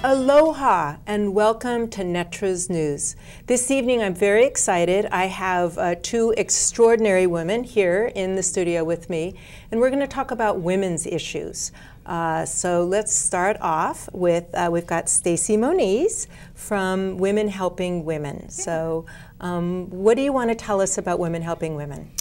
Aloha and welcome to Netra's News. This evening I'm very excited. I have two extraordinary women here in the studio with me, and we're going to talk about women's issues. So let's start off with, we've got Stacie Moniz from Women Helping Women. So what do you want to tell us about Women Helping Women?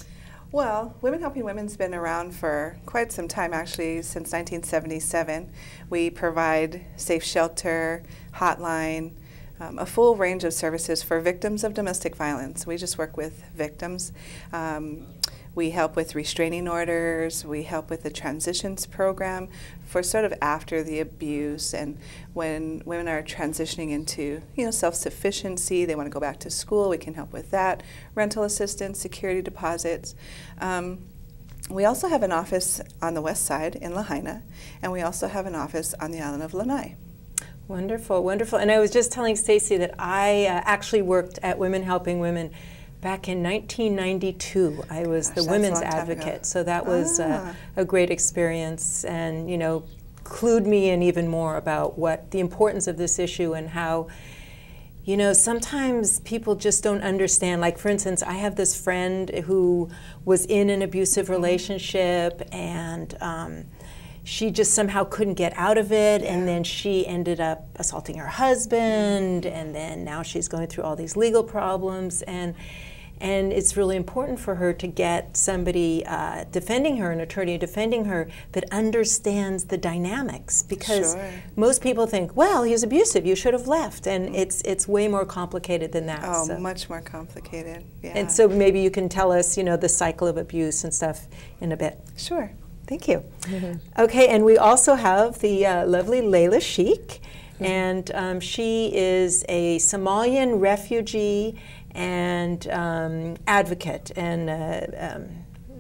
Well, Women Helping Women's been around for quite some time, actually, since 1977. We provide safe shelter, hotline, a full range of services for victims of domestic violence. We just work with victims. We help with restraining orders. We help with the transitions program for sort of after the abuse, and when women are transitioning into, self-sufficiency, they want to go back to school, we can help with that. Rental assistance, security deposits. We also have an office on the west side in Lahaina, and we also have an office on the island of Lanai. Wonderful, wonderful. And I was just telling Stacie that I actually worked at Women Helping Women back in 1992. I was the women's advocate, so that was a great experience, and clued me in even more about what the importance of this issue and how, sometimes people just don't understand. Like, for instance, I have this friend who was in an abusive relationship, and she just somehow couldn't get out of it, and then she ended up assaulting her husband, and then now she's going through all these legal problems, and it's really important for her to get somebody defending her, an attorney defending her, that understands the dynamics, because most people think, well, he's abusive, you should have left, and it's way more complicated than that. Oh, so much more complicated, yeah. And so maybe you can tell us, the cycle of abuse and stuff in a bit. Sure. Thank you. Okay, and we also have the lovely Layla Sheikh, and she is a Somalian refugee and advocate, and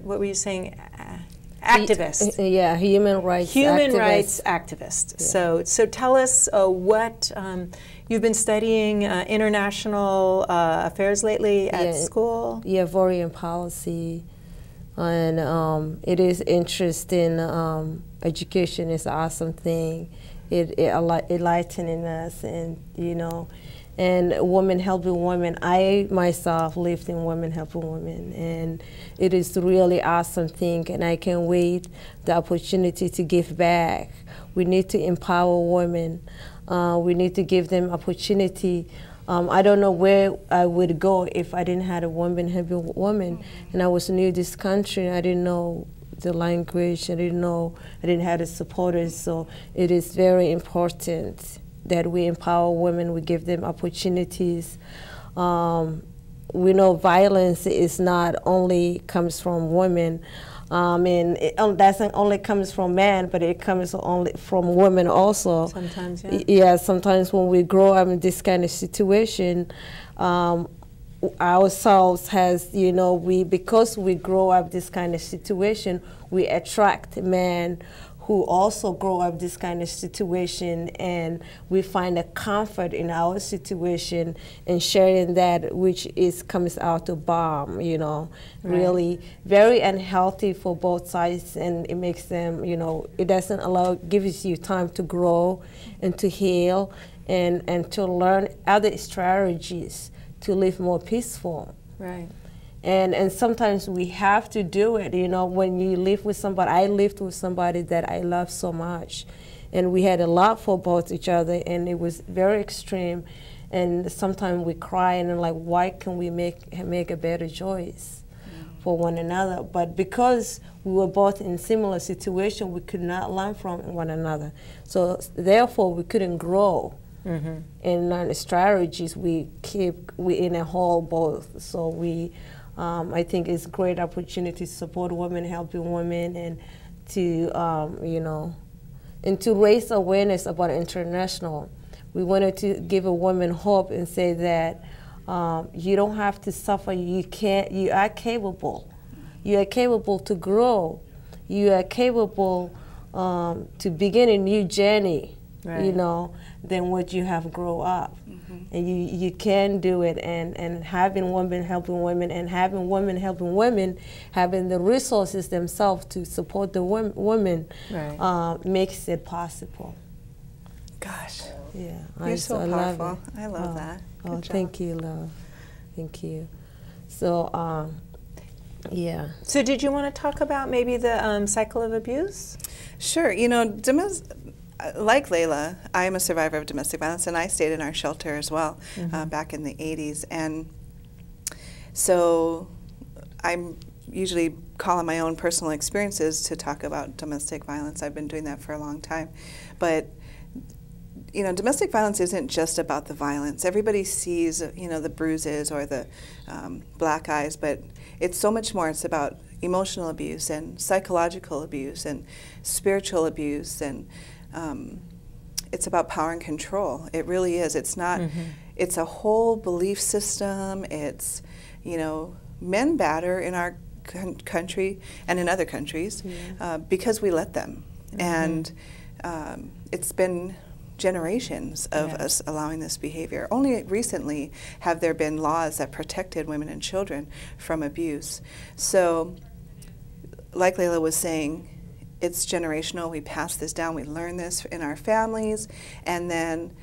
what were you saying? Activist. Yeah, human rights activist. Yeah. So tell us what you've been studying international affairs lately at school. Yeah, foreign policy, and it is interesting. Education is an awesome thing. It enlightening us, and and Women Helping Women. I myself lived in Women Helping Women, and it is really awesome thing, and I can't wait the opportunity to give back. We need to empower women. We need to give them opportunity. I don't know where I would go if I didn't have a Women Helping Women, and I was new to this country. I didn't know the language. I didn't have the supporters, so it is very important that we empower women, we give them opportunities. We know violence is not only comes from women, and it doesn't only comes from men, but it comes only from women also. Sometimes, yeah. Yeah, sometimes when we grow up in this kind of situation, ourselves has, because we grow up this kind of situation, we attract men who also grow up this kind of situation, and we find a comfort in our situation and sharing that, which comes out to bomb, really very unhealthy for both sides, and it makes them, it doesn't gives you time to grow and to heal and to learn other strategies to live more peaceful. Right. And sometimes we have to do it, when you live with somebody. I lived with somebody that I love so much, and we had a lot for both each other, and it was very extreme, and sometimes we cry and like, why can we make a better choice for one another? But because we were both in similar situation, we could not learn from one another, so therefore we couldn't grow. And learn strategies. We in a whole both, so I think it's a great opportunity to support Women Helping Women, and to, and to raise awareness about international. We wanted to give a woman hope and say that you don't have to suffer. You are capable. You are capable to grow. You are capable to begin a new journey, than what you have grown up. And you can do it, and having Women Helping Women, and having Women Helping Women having the resources themselves to support the women makes it possible. Gosh. Yeah. You're so powerful. Love it. I love that. Oh, thank you, love. Thank you. So, yeah. So did you want to talk about maybe the cycle of abuse? Sure. You know, like Layla, I am a survivor of domestic violence, and I stayed in our shelter as well back in the 80s. And so I'm usually call on my own personal experiences to talk about domestic violence. I've been doing that for a long time. But you know, domestic violence isn't just about the violence. Everybody sees, you know, the bruises or the black eyes, but it's so much more. It's about emotional abuse and psychological abuse and spiritual abuse, and it's about power and control. It really is. It's not, it's a whole belief system. It's, you know, men batter in our country and in other countries because we let them. And it's been generations of us allowing this behavior. Only recently have there been laws that protected women and children from abuse. So, like Layla was saying, it's generational. We pass this down. We learn this in our families, and then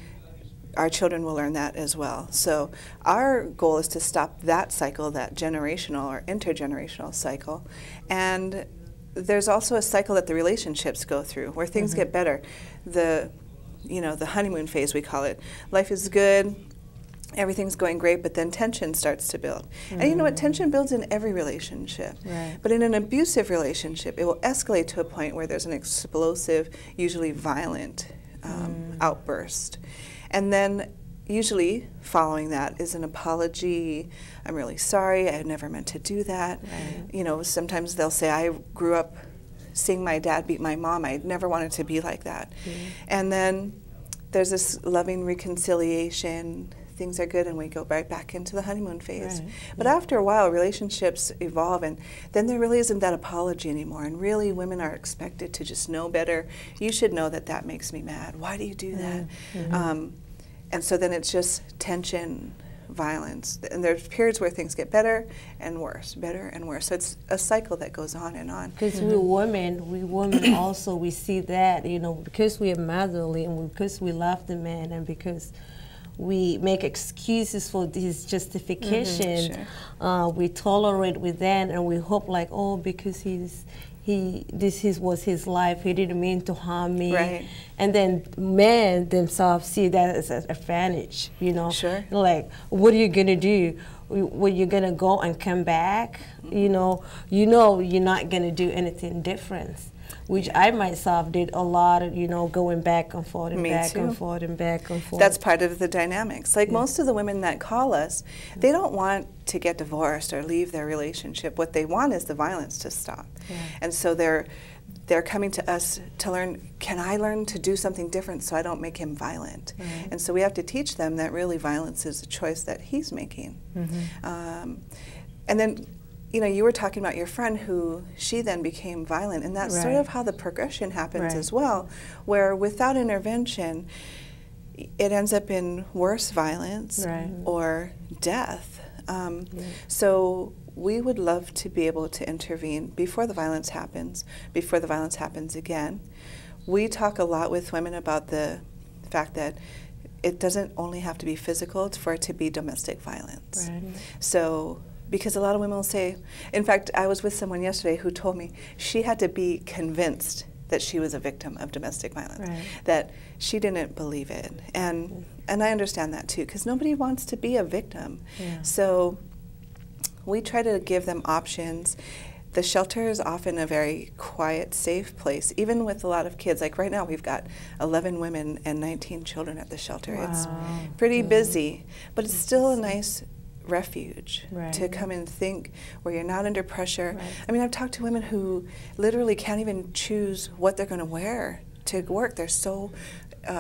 our children will learn that as well. So our goal is to stop that cycle, that generational or intergenerational cycle. And there's also a cycle that the relationships go through where things get better. You know, the honeymoon phase, we call it. Life is good, everything's going great, but then tension starts to build. And you know what? Tension builds in every relationship. Right. But in an abusive relationship, it will escalate to a point where there's an explosive, usually violent outburst. And then usually following that is an apology. I'm really sorry, I never meant to do that. Right. You know, sometimes they'll say, I grew up seeing my dad beat my mom. I never wanted to be like that. And then there's this loving reconciliation. Things are good, and we go right back into the honeymoon phase. Right. But after a while, relationships evolve, and then there really isn't that apology anymore. And really, women are expected to just know better. You should know that that makes me mad. Why do you do that? And so then it's just tension, violence, and there's periods where things get better and worse, better and worse. So it's a cycle that goes on and on. Because we women also, we see that, you know, because we are motherly and because we love the man and because we make excuses for his justification, we tolerate with that, and we hope like, oh, because this was his life, he didn't mean to harm me. Right. And then men themselves see that as an advantage, you know. Sure. Like, what are you gonna do? Were you gonna go and come back? You know you're not gonna do anything different. Which I myself did a lot of, you know, going back and forth and back and forth and back and forth. That's part of the dynamics. Like most of the women that call us, they don't want to get divorced or leave their relationship. What they want is the violence to stop. And so they're coming to us to learn, can I learn to do something different so I don't make him violent? And so we have to teach them that really violence is a choice that he's making. And then, you know, you were talking about your friend who she then became violent, and that's sort of how the progression happens as well, where without intervention, it ends up in worse violence or death. So we would love to be able to intervene before the violence happens, before the violence happens again. We talk a lot with women about the fact that it doesn't only have to be physical for it to be domestic violence. So, because a lot of women will say, in fact, I was with someone yesterday who told me she had to be convinced that she was a victim of domestic violence, that she didn't believe it. And I understand that too, because nobody wants to be a victim. So we try to give them options. The shelter is often a very quiet, safe place, even with a lot of kids. Like right now, we've got 11 women and 19 children at the shelter. It's pretty busy, but it's still a nice refuge to come and think where you're not under pressure. I mean, I've talked to women who literally can't even choose what they're going to wear to work. They're so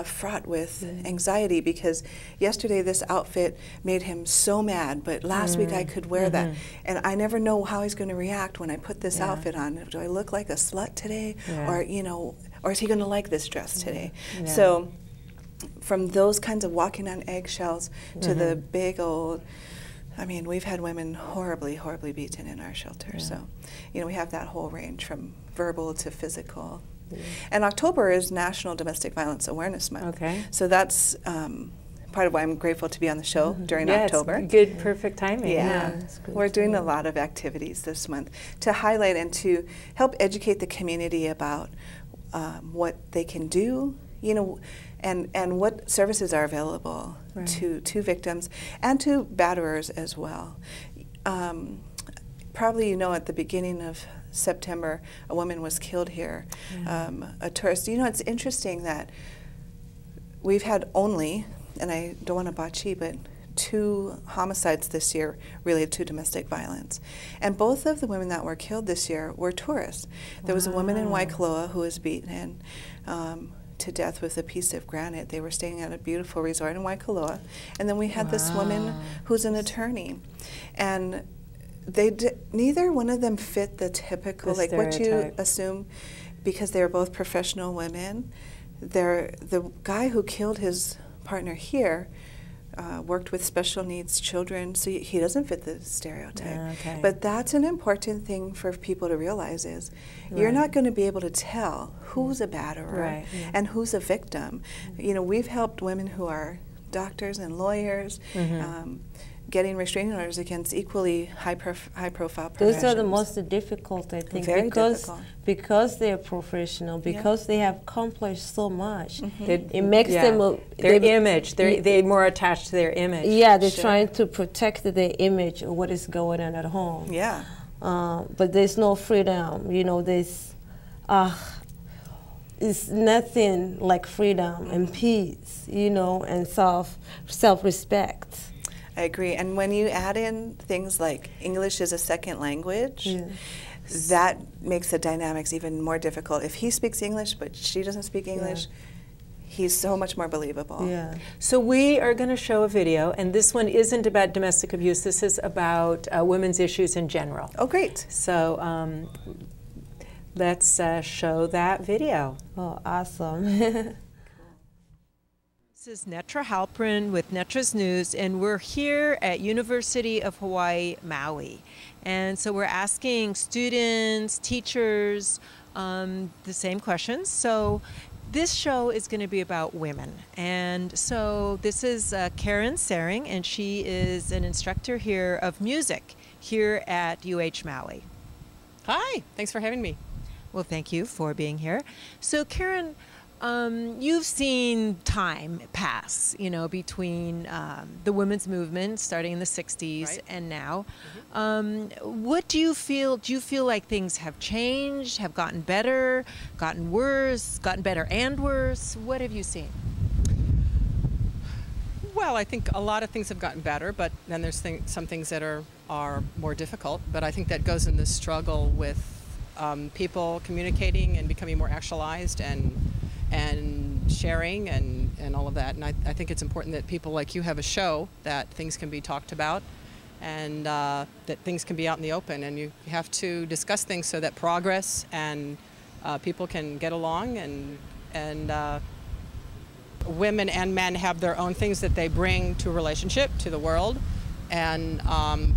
fraught with anxiety because yesterday this outfit made him so mad, but last week I could wear that. And I never know how he's going to react when I put this outfit on. Do I look like a slut today? Or, you know, or is he going to like this dress today? So from those kinds of walking on eggshells to the big old, I mean, we've had women horribly, horribly beaten in our shelter. So, you know, we have that whole range from verbal to physical And October is National Domestic Violence Awareness Month. Okay. So that's part of why I'm grateful to be on the show during October. It's good, perfect timing. Yeah, we're doing a lot of activities this month to highlight and to help educate the community about what they can do, you know, and what services are available to victims and to batterers as well. Probably you know at the beginning of September, a woman was killed here, a tourist. You know, it's interesting that we've had only, and I don't want to botchy, but 2 homicides this year related to domestic violence. And both of the women that were killed this year were tourists. There was a woman in Waikoloa who was beaten to death with a piece of granite. They were staying at a beautiful resort in Waikoloa. And then we had this woman who's an attorney. And neither one of them fit the typical, like what you assume, because they were both professional women. The guy who killed his partner here worked with special needs children, so he doesn't fit the stereotype. But that's an important thing for people to realize is you're not going to be able to tell who's a batterer and who's a victim. You know, we've helped women who are doctors and lawyers getting restraining orders against equally high-profile professions. Those are the most difficult, I think, Very difficult. Because they're professional, because they have accomplished so much. It makes them their image. They're more attached to their image. Yeah, they're trying to protect their image of what is going on at home. Yeah. But there's no freedom. You know, there's it's nothing like freedom and peace. You know, and self-respect. I agree. And when you add in things like English is a second language, that makes the dynamics even more difficult. If he speaks English but she doesn't speak English, he's so much more believable. Yeah. So we are going to show a video, and this one isn't about domestic abuse. This is about women's issues in general. Oh, great. So let's show that video. Oh, awesome. This is Netra Halperin with Netra's News, and we're here at University of Hawaii, Maui. And so we're asking students, teachers, the same questions. So this show is going to be about women. And so this is Karen Saring, and she is an instructor here of music here at UH Maui. Hi, thanks for having me. Well, thank you for being here. So Karen, you've seen time pass, you know, between the women's movement starting in the 60s and now. What do you feel? Do you feel like things have changed, have gotten better, gotten worse, gotten better and worse? What have you seen? Well, I think a lot of things have gotten better, but then there's some things that are more difficult. But I think that goes in the struggle with people communicating and becoming more actualized and sharing and all of that. And I think it's important that people like you have a show that things can be talked about and that things can be out in the open. And you have to discuss things so that progress and people can get along and women and men have their own things that they bring to a relationship, to the world. And,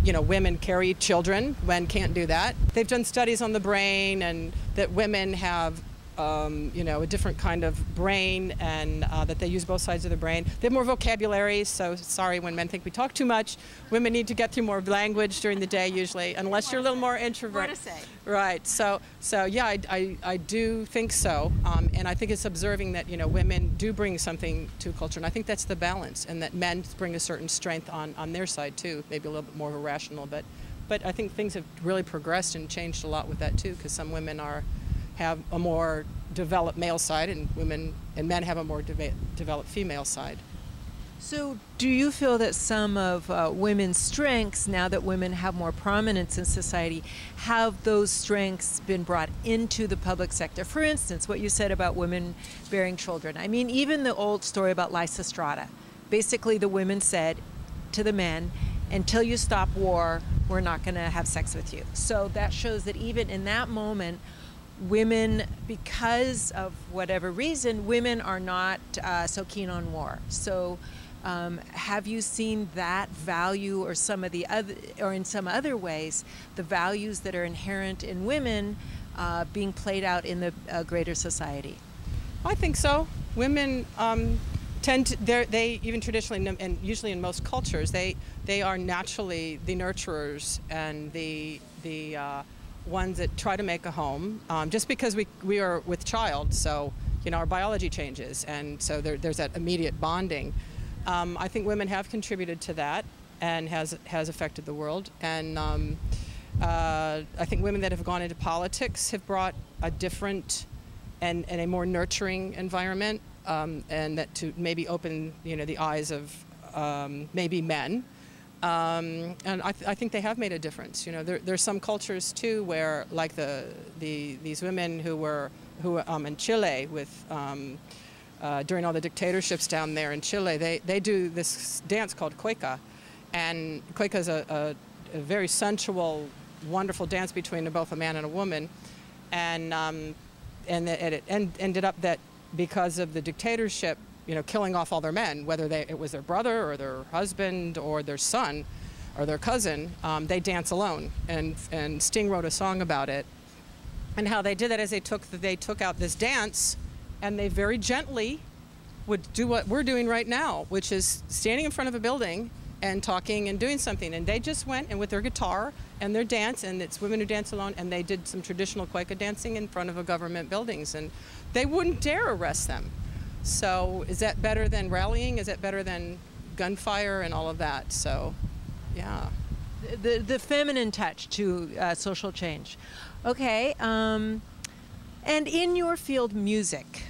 you know, women carry children, men can't do that. They've done studies on the brain and that women have you know, a different kind of brain and that they use both sides of the brain. They have more vocabulary, so sorry when men think we talk too much. Women need to get through more language during the day usually, unless you're a little more introvert. More to say. Right, so yeah, I do think so. And I think it's observing that, you know, women do bring something to culture, and I think that's the balance, and that men bring a certain strength on their side too, maybe a little bit more of a rational, but I think things have really progressed and changed a lot with that too, because some women have a more developed male side, and women and men have a more developed female side. So do you feel that some of women's strengths, now that women have more prominence in society, have those strengths been brought into the public sector? For instance, what you said about women bearing children. I mean, even the old story about Lysistrata. Basically, the women said to the men, until you stop war, we're not going to have sex with you. So that shows that even in that moment, women, because of whatever reason, women are not so keen on war. So have you seen that value, or some of the other, or in some other ways, the values that are inherent in women being played out in the greater society? I think so. Women tend to, they even traditionally and usually in most cultures, they are naturally the nurturers and the ones that try to make a home. Just because we are with child, so our biology changes, and so there's that immediate bonding. I think women have contributed to that and has affected the world. And I think women that have gone into politics have brought a different and a more nurturing environment, and that to maybe open the eyes of maybe men. And I think they have made a difference. There's some cultures too where, like these women who in Chile with during all the dictatorships down there in Chile, they do this dance called cueca, and cueca is a very sensual, wonderful dance between both a man and a woman, and it ended up that because of the dictatorship, killing off all their men, whether it was their brother or their husband or their son or their cousin, they dance alone. And Sting wrote a song about it. And how they did that is they took out this dance, and they very gently would do what we're doing right now, which is standing in front of a building and talking and doing something. And they just went and with their guitar and their dance, and it's women who dance alone, and they did some traditional cueca dancing in front of a government buildings, and they wouldn't dare arrest them. So is that better than rallying? Is that better than gunfire and all of that? So, yeah. The feminine touch to social change. Okay. And in your field, music,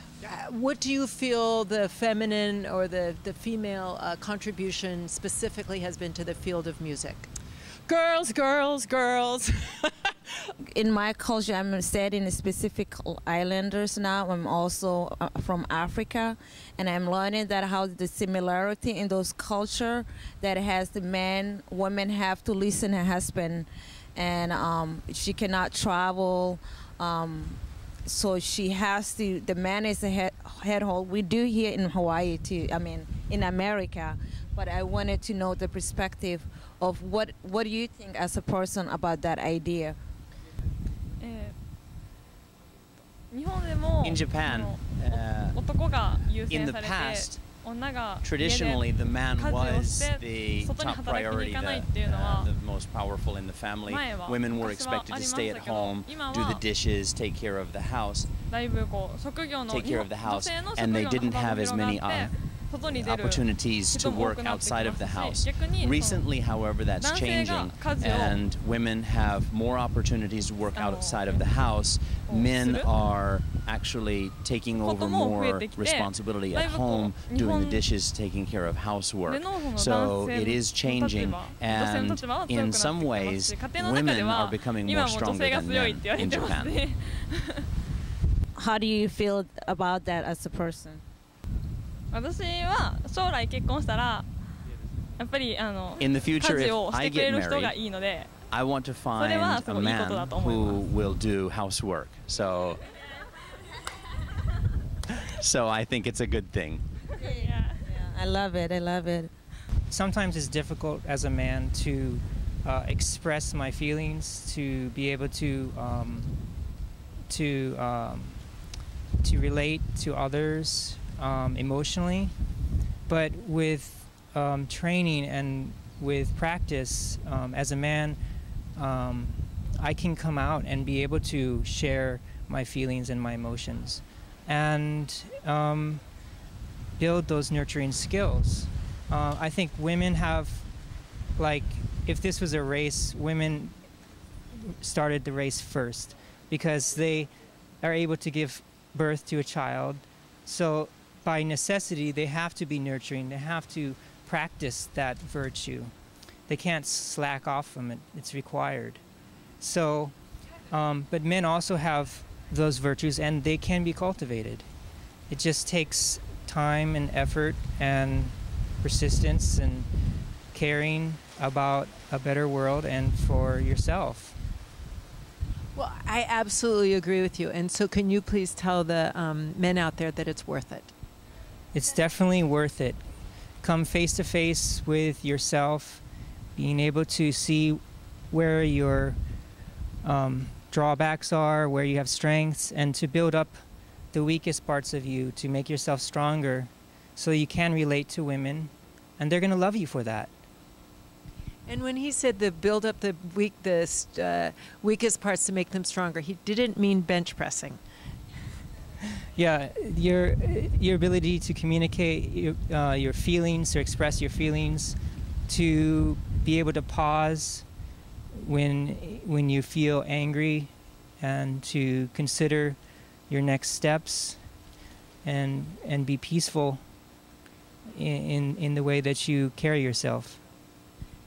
what do you feel the feminine or the female contribution specifically has been to the field of music? Girls, girls, girls. In my culture, I'm studying specific islanders now. I'm also from Africa, and I'm learning that how the similarity in those culture that has the women have to listen to her husband, and she cannot travel. So she has to, the man is a head hold. We do here in Hawaii too, in America. But I wanted to know the perspective of what do you think as a person about that idea? In Japan, in the past, traditionally the man was the top priority, the most powerful in the family. Women were expected to stay at home, do the dishes, take care of the house, and they didn't have as many opportunities to work outside of the house. Recently, however, that's changing, and women have more opportunities to work outside of the house. Men are actually taking over more responsibility at home, doing the dishes, taking care of housework. So it is changing, and in some ways, women are becoming more stronger than men in Japan. How do you feel about that as a person? In the future, if I get married, I want to find a man who will do housework. So I think it's a good thing. Yeah. I love it. I love it. Sometimes it's difficult as a man to express my feelings, to be able to relate to others emotionally, but with training and with practice, as a man, I can come out and be able to share my feelings and my emotions, and build those nurturing skills. I think women have, if this was a race, women started the race first because they are able to give birth to a child. So by necessity, they have to be nurturing. They have to practice that virtue. They can't slack off from it. It's required. So, but men also have those virtues, and they can be cultivated. It just takes time and effort and persistence and caring about a better world and for yourself. Well, I absolutely agree with you. And so can you please tell the men out there that it's worth it? It's definitely worth it. Come face to face with yourself, being able to see where your drawbacks are, where you have strengths, and to build up the weakest parts of you to make yourself stronger so you can relate to women, and they're going to love you for that. And when he said build up the weakest parts to make them stronger, he didn't mean bench pressing. Yeah, your ability to communicate your feelings, to express your feelings, to be able to pause when you feel angry, and to consider your next steps, and be peaceful in the way that you carry yourself.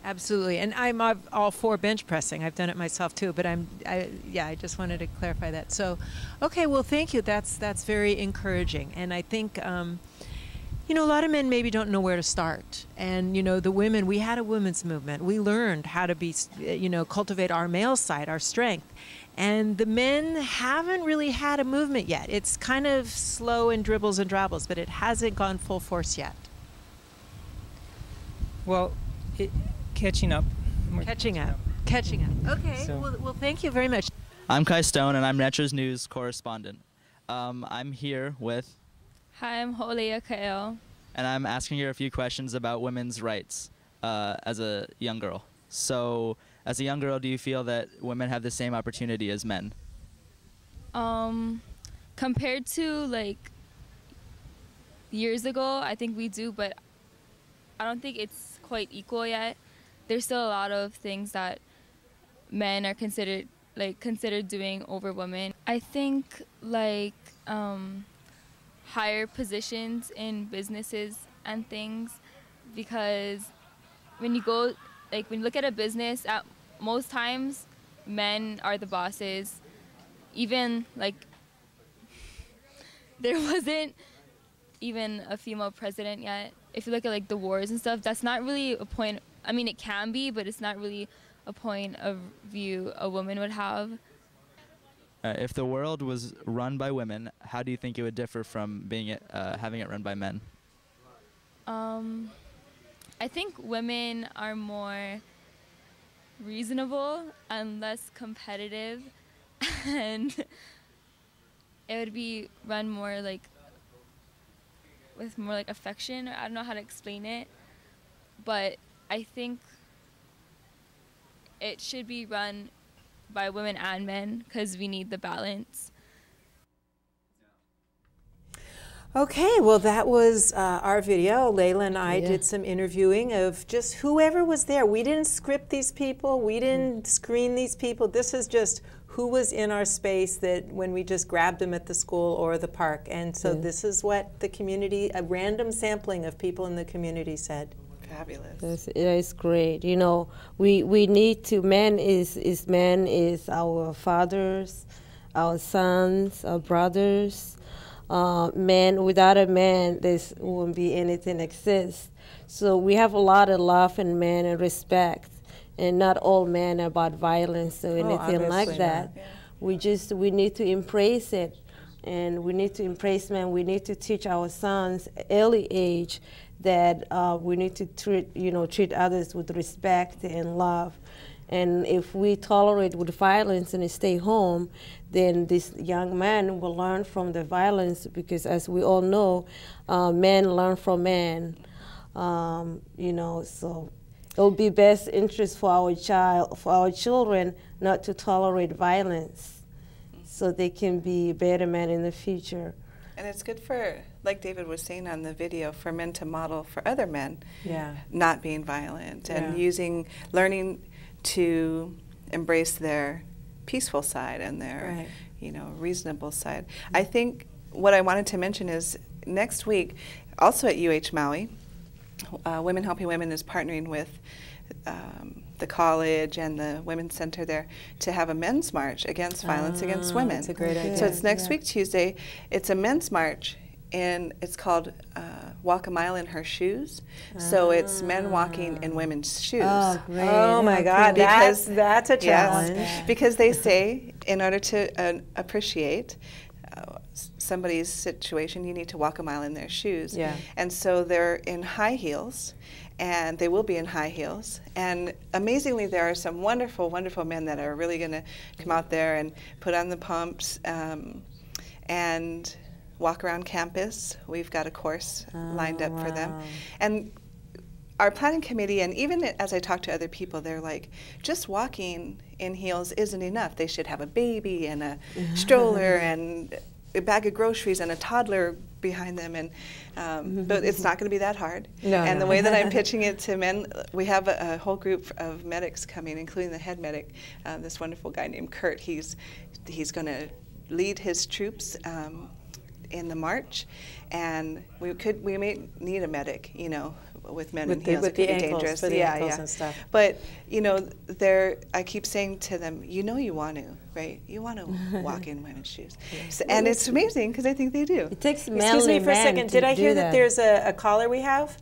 Absolutely, and I'm all for bench pressing. I've done it myself too, but I just wanted to clarify that. So, okay, well, thank you. That's very encouraging, and I think you know, a lot of men maybe don't know where to start, and you know, the women. We had a women's movement. We learned how to be, you know, cultivate our male side, our strength, and the men haven't really had a movement yet. It's kind of slow and dribbles and drabbles, but it hasn't gone full force yet. Well, catching up. Catching up. Okay, So. well, thank you very much. I'm Kai Stone, and I'm Netra's news correspondent. I'm here with... Hi, I'm Layla Kael. And I'm asking you a few questions about women's rights as a young girl. So, as a young girl, do you feel that women have the same opportunity as men? Compared to, like, years ago, I think we do, but I don't think it's quite equal yet. There's still a lot of things that men are considered doing over women. I think like higher positions in businesses and things, because when you look at a business, at most times men are the bosses. Even like there wasn't even a female president yet. If you look at like the wars and stuff, that's not really a point. I mean, it can be, but it's not really a point of view a woman would have. If the world was run by women, how do you think it would differ from having it run by men? I think women are more reasonable and less competitive, and it would be run more like with more like affection. I don't know how to explain it, but I think it should be run by women and men because we need the balance. Okay, well, that was our video. Layla and I did some interviewing of just whoever was there. We didn't script these people. We didn't screen these people. This is just who was in our space that when we just grabbed them at the school or the park. And so this is what the community, a random sampling of people in the community said. Fabulous. It's great. You know, we need to, men is our fathers, our sons, our brothers. Men, without a man, there won't be anything exist. So we have a lot of love in men and respect, and not all men are about violence or anything like that. Yeah. We need to embrace it, and we need to embrace men. We need to teach our sons early age that we need to treat others with respect and love. And if we tolerate with violence and stay home, then this young man will learn from the violence, because as we all know, men learn from men. So it will be best interest for our children not to tolerate violence, so they can be better men in the future. And it's good for, like David was saying on the video, for men to model for other men, not being violent and learning to embrace their peaceful side and their reasonable side. I think what I wanted to mention is next week, also at UH Maui, Women Helping Women is partnering with the college and the Women's Center there to have a men's march against violence against women. That's a great idea. So it's next week, Tuesday. It's a men's march, and it's called Walk a Mile in Her Shoes. So it's men walking in women's shoes. Oh, great. Oh my God, that's a challenge. Yes, because they say in order to appreciate somebody's situation, you need to walk a mile in their shoes. Yeah. And so they're in high heels, and they will be in high heels. And amazingly, there are some wonderful, wonderful men that are really going to come out there and put on the pumps and walk around campus. We've got a course lined up for them. And our planning committee, and even as I talk to other people, they're like, just walking in heels isn't enough. They should have a baby and a stroller and a bag of groceries and a toddler behind them, and but it's not going to be that hard. The way that I'm pitching it to men, we have a whole group of medics coming, including the head medic, this wonderful guy named Kurt. He's going to lead his troops in the march, and we may need a medic, you know, with men in heels. It could be dangerous. For the ankles and stuff. But you know, I keep saying to them, you know, you want to, right? You want to walk in women's shoes, and it's amazing because I think they do. It takes manly Excuse me for a second. Did I hear that there's a caller we have?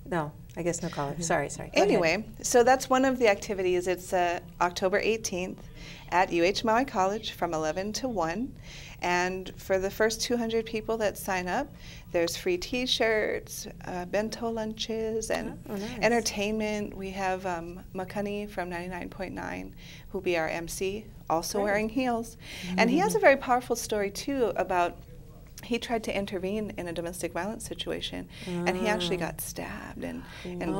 No, I guess no caller. Sorry. Anyway, so that's one of the activities. It's October 18th at UH Maui College from 11 to 1. And for the first 200 people that sign up, there's free T-shirts, bento lunches, and entertainment. We have Makani from 99.9, who'll be our MC, also wearing heels. And he has a very powerful story, too, about he tried to intervene in a domestic violence situation, and he actually got stabbed and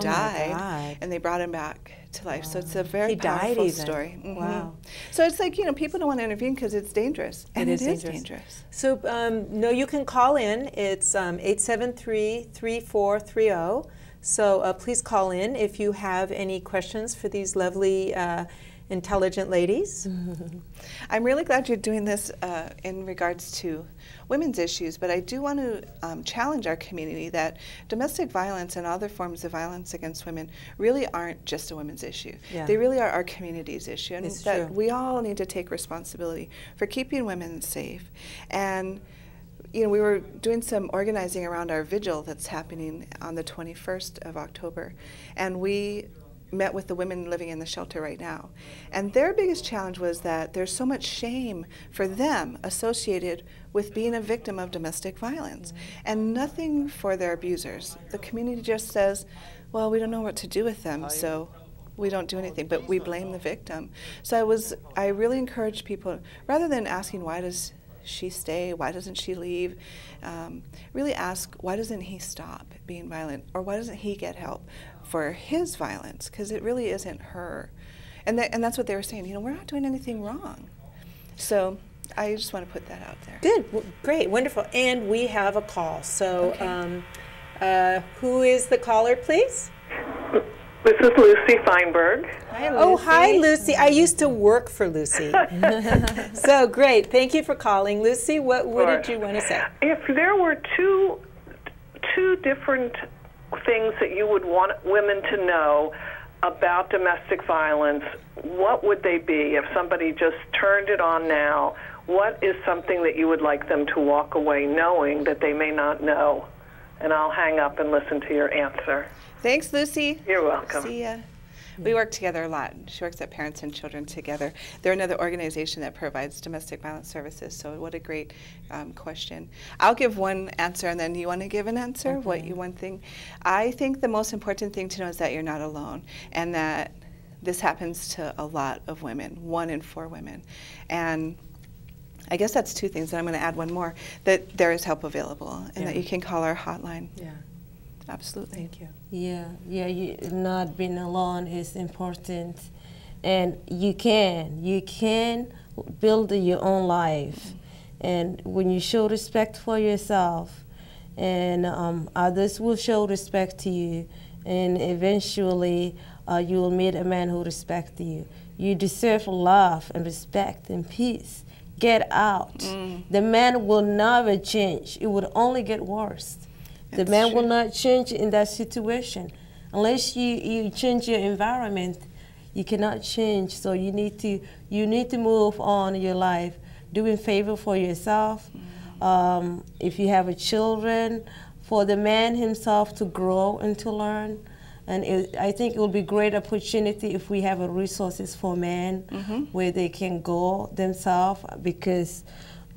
died, and they brought him back to life. So it's a very powerful story. Wow. So it's like, you know, people don't want to intervene because it's dangerous, and it is dangerous. So no, you can call in. It's 873-3430. So please call in if you have any questions for these lovely intelligent ladies. I'm really glad you're doing this in regards to women's issues, but I do want to challenge our community that domestic violence and other forms of violence against women really aren't just a women's issue. They really are our community's issue, and that we all need to take responsibility for keeping women safe. And you know, we were doing some organizing around our vigil that's happening on the 21st of October, and we met with the women living in the shelter right now. And their biggest challenge was that there's so much shame for them associated with being a victim of domestic violence, and nothing for their abusers. The community just says, well, we don't know what to do with them, so we don't do anything, but we blame the victim. So I really encourage people, rather than asking, why does she stay, why doesn't she leave, really ask, why doesn't he stop being violent, or why doesn't he get help for his violence, because it really isn't her. And that's what they were saying, you know, we're not doing anything wrong. So I just want to put that out there. Good, great, wonderful. And we have a call. So who is the caller, please? This is Lucy Feinberg. Hi, Lucy. Oh, hi, Lucy. I used to work for Lucy. So great. Thank you for calling. Lucy, what did you want to say? If there were two different things that you would want women to know about domestic violence, what would they be? If somebody just turned it on now, what is something that you would like them to walk away knowing that they may not know? And I'll hang up and listen to your answer. Thanks, Lucy. You're welcome. See ya. We work together a lot. She works at Parents and Children Together. They're another organization that provides domestic violence services, so what a great question. I'll give one answer, and then you want to give an answer? Okay. One thing? I think the most important thing to know is that you're not alone, and that this happens to a lot of women, 1 in 4 women. And I guess that's 2 things, and I'm going to add one more, that there is help available, and that you can call our hotline. Yeah. Absolutely. Thank you. You not being alone is important, and you can build your own life, and when you show respect for yourself, and others will show respect to you, and eventually you will meet a man who respects you. You deserve love and respect and peace. Get out. The man will never change. It would only get worse. The man will not change in that situation. Unless you change your environment, you cannot change. So you need to move on in your life, doing favor for yourself. If you have children, for the man himself to grow and to learn. And I think it will be great opportunity if we have a resources for men where they can go themselves, because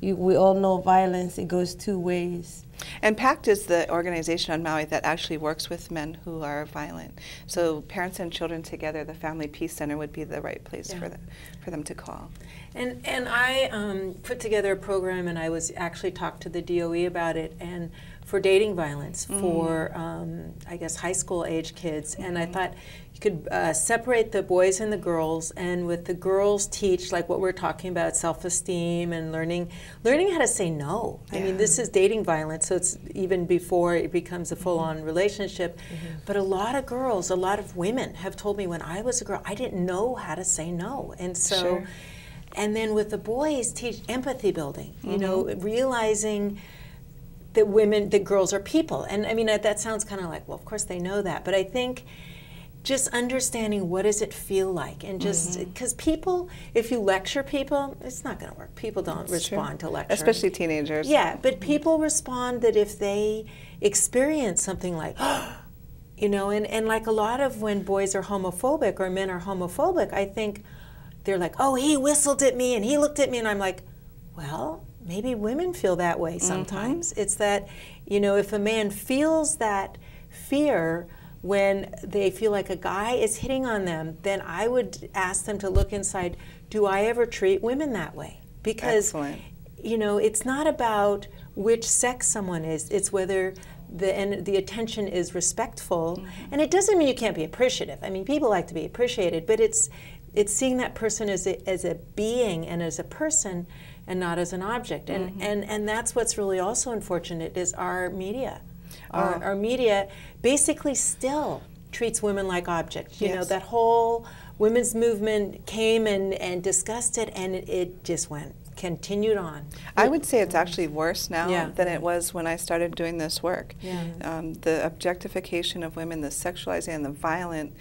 we all know violence, it goes two ways. And PACT is the organization on Maui that actually works with men who are violent. So Parents and Children Together, the Family Peace Center, would be the right place for them to call. And I put together a program, and I was actually talked to the DOE about it, and for dating violence for, I guess, high school age kids. And I thought you could separate the boys and the girls, and with the girls teach like what we're talking about, self-esteem and learning how to say no. I mean, this is dating violence, so it's even before it becomes a full-on relationship. But a lot of girls, a lot of women have told me, when I was a girl, I didn't know how to say no. And so, and then with the boys, teach empathy building, you know, realizing that girls are people. And I mean, that sounds kind of like, well, of course they know that. But I think just understanding what does it feel like, and just, because people, if you lecture people, it's not going to work. People don't respond to lecture. Especially teenagers. Yeah, but people respond that if they experience something like, you know, and like a lot of when boys are homophobic or men are homophobic, I think they're like, oh, he whistled at me and he looked at me, and I'm like, well, maybe women feel that way sometimes. It's that, you know, if a man feels that fear when they feel like a guy is hitting on them, then I would ask them to look inside, do I ever treat women that way? Because, you know, it's not about which sex someone is, it's whether the attention is respectful. And it doesn't mean you can't be appreciative. I mean, people like to be appreciated, but it's seeing that person as a being and as a person, and not as an object. And that's what's really also unfortunate, is our media. Our media basically still treats women like objects. You know, that whole women's movement came and discussed it, and it just continued on. I would say it's actually worse now than it was when I started doing this work. The objectification of women, the sexualizing and the violent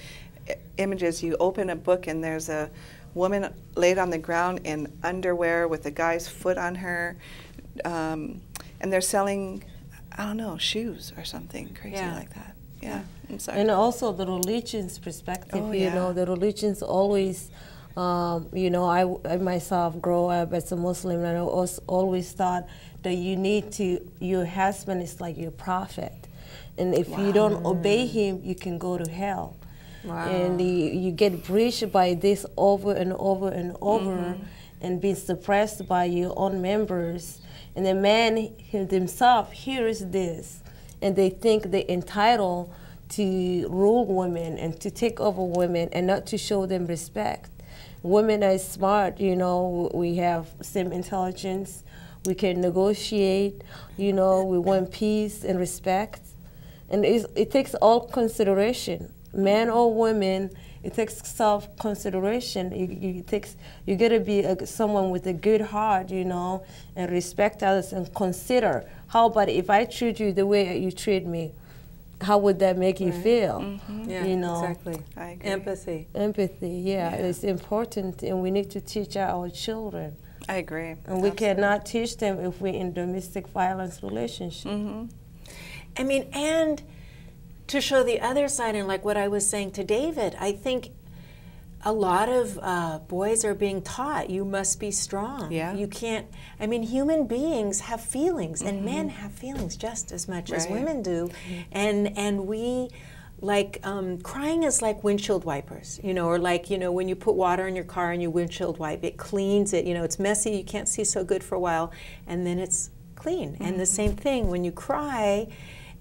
images. You open a book and there's a woman laid on the ground in underwear with a guy's foot on her, and they're selling, I don't know, shoes or something crazy like that. I'm sorry. And also the religion's perspective, you know, the religion's always, you know, I myself grow up as a Muslim, and I always thought that your husband is like your prophet. And if you don't obey him, you can go to hell. And you get breached by this over and over and over, and being suppressed by your own members. And the man himself hears this, and they think they're entitled to rule women and to take over women and not to show them respect. Women are smart, you know, we have same intelligence, we can negotiate, you know, we want peace and respect. And it takes all consideration. Men or women, it takes self-consideration. You got to be someone with a good heart, you know, and respect others and consider, how about if I treat you the way you treat me, how would that make you feel? Yeah, you know? Exactly. I agree. Empathy. Empathy, it's important, and we need to teach our children. I agree. And we cannot teach them if we're in domestic violence relationship. I mean, and to show the other side, and like what I was saying to David, I think a lot of boys are being taught, you must be strong. You can't, I mean, human beings have feelings, and men have feelings just as much as women do. And we, like, crying is like windshield wipers, you know, or like, you know, when you put water in your car and you windshield wipe, it cleans it, you know, it's messy, you can't see so good for a while, and then it's clean. And the same thing, when you cry,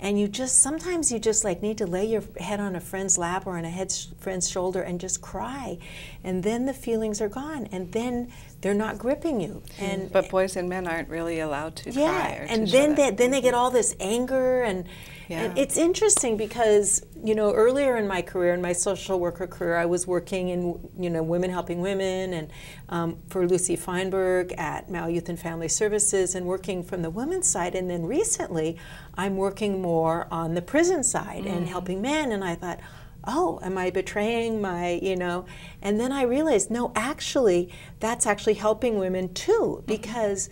and sometimes you just like need to lay your head on a friend's lap or on a friend's shoulder and just cry. And then the feelings are gone, and then they're not gripping you. But boys and men aren't really allowed to cry. Or and then they get all this anger, and it's interesting because, you know, earlier in my career, in my social worker career, I was working in, you know, Women Helping Women, and for Lucy Feinberg at Maui Youth and Family Services, and working from the women's side. And then recently, I'm working more on the prison side and helping men. And I thought, oh, am I betraying my, you know? And then I realized, no, actually, that's actually helping women too, because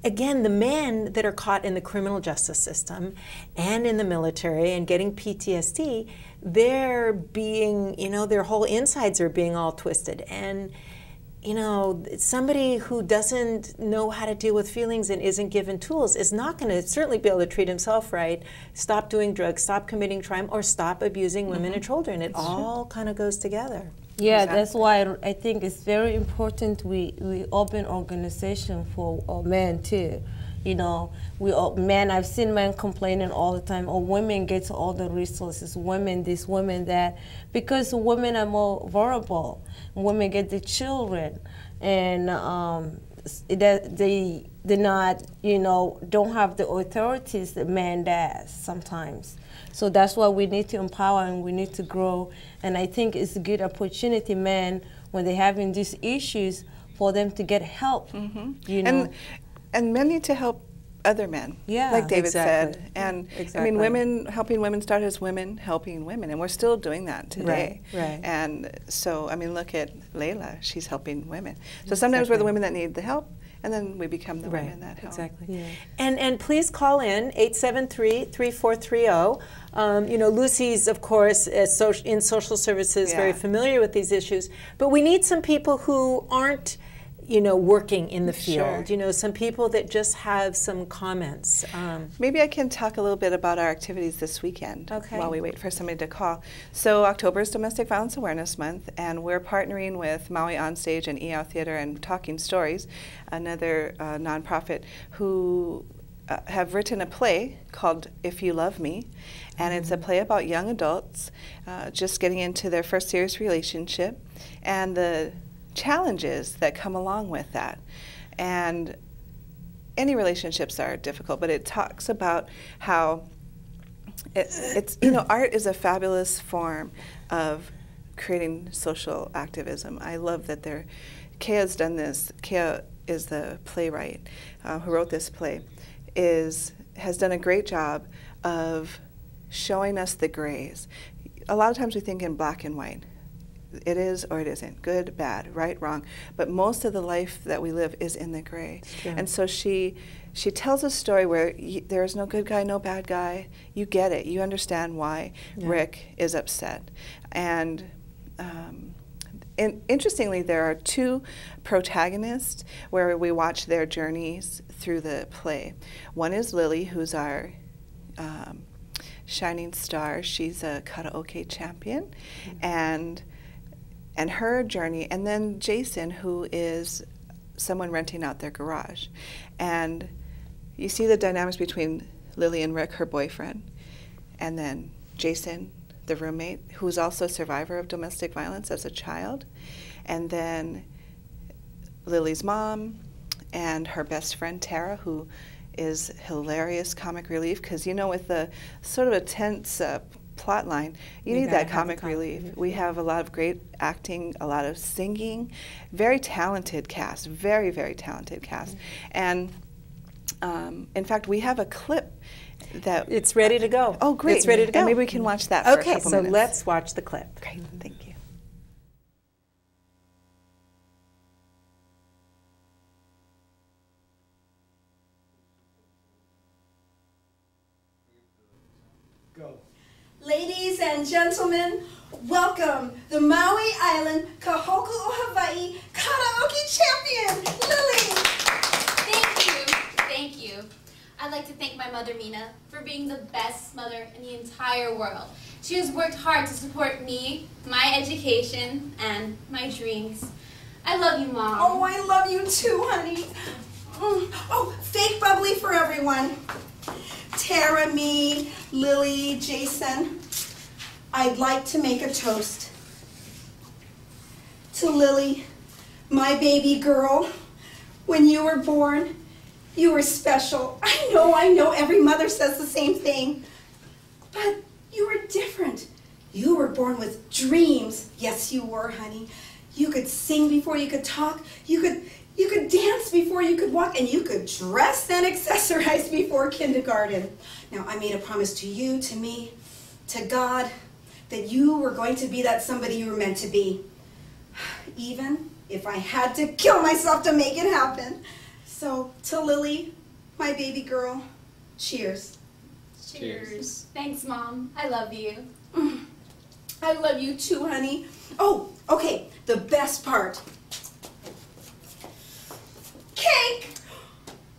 again, the men that are caught in the criminal justice system and in the military and getting PTSD, they're being, you know, their whole insides are being all twisted. And, you know, somebody who doesn't know how to deal with feelings and isn't given tools is not going to certainly be able to treat himself right, stop doing drugs, stop committing crime, or stop abusing women and children. It all kind of goes together. Yeah, Exactly. that's why I think it's very important we open organization for men too. You know, men, I've seen men complaining all the time, or women get all the resources, women this, women that, because women are more vulnerable. Women get the children, and they're not, you know, don't have the authorities that man does sometimes. So that's why we need to empower and we need to grow. And I think it's a good opportunity, men, when they're having these issues, for them to get help. You know, and men need to help other men, like David said. And I mean, women helping women started as women helping women, and we're still doing that today. Right. And so, I mean, look at Layla; she's helping women. So sometimes we're the women that need the help, and then we become the women that help. Exactly. Yeah. And please call in 873-3430. You know, Lucy's, of course, in social services, very familiar with these issues. But we need some people who aren't, you know, working in the field. You know, some people that just have some comments. Maybe I can talk a little bit about our activities this weekend while we wait for somebody to call. So October is Domestic Violence Awareness Month, and we're partnering with Maui Onstage and EO Theater and Talking Stories, another nonprofit, who have written a play called If You Love Me, and it's a play about young adults just getting into their first serious relationship and the challenges that come along with that. And any relationships are difficult, but it talks about how it's, you know, art is a fabulous form of creating social activism. I love that Kea's done this. Kea is the playwright who wrote this play, has done a great job of showing us the grays. A lot of times we think in black and white. It is or it isn't, good, bad, right, wrong. But most of the life that we live is in the gray. And so she tells a story where there is no good guy, no bad guy. You get it. You understand why Rick is upset. And interestingly, there are two protagonists where we watch their journeys through the play. One is Lily, who's our shining star. She's a karaoke champion. And her journey, and then Jason, who is someone renting out their garage. And you see the dynamics between Lily and Rick, her boyfriend, and then Jason, the roommate, who's also a survivor of domestic violence as a child, and then Lily's mom and her best friend, Tara, who is hilarious comic relief, because, you know, with the sort of a tense plot line, you need that comic relief. We have a lot of great acting, a lot of singing, very talented cast, very, very talented cast. And in fact, we have a clip that... It's ready to go. Oh, great. It's ready to go. And maybe we can watch that for a couple minutes. Okay, so let's watch the clip. Great, thank you. Go. Ladies and gentlemen, welcome the Maui Island Kahoku o Hawaii karaoke champion, Lily. Thank you. I'd like to thank my mother, Mina, for being the best mother in the entire world. She has worked hard to support me, my education, and my dreams. I love you, Mom. Oh, I love you too, honey. Oh, fake bubbly for everyone. Tara, me, Lily, Jason, I'd like to make a toast. To Lily, my baby girl, when you were born, you were special. I know, every mother says the same thing. But you were different. You were born with dreams. Yes, you were, honey. You could sing before you could talk. You could dance before you could walk, and you could dress and accessorize before kindergarten. Now, I made a promise to you, to me, to God, that you were going to be that somebody you were meant to be. Even if I had to kill myself to make it happen. So, to Lily, my baby girl, cheers. Cheers. Thanks, Mom. I love you. I love you too, honey. Oh, okay, the best part. Cake!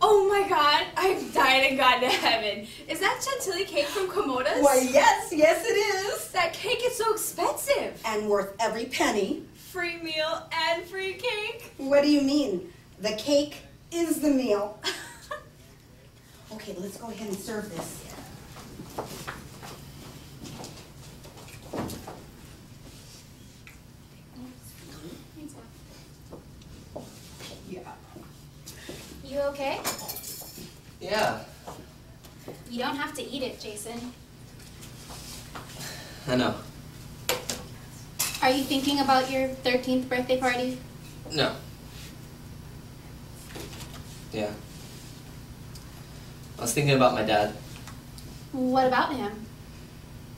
Oh my God, I've died and gotten to heaven. Is that chantilly cake from Komoda's? Why, yes, yes it is. That cake is so expensive. And worth every penny. Free meal and free cake. What do you mean? The cake is the meal. Okay, let's go ahead and serve this. Yeah. You okay? Yeah. You don't have to eat it, Jason. I know. Are you thinking about your 13th birthday party? No. Yeah. I was thinking about my dad. What about him?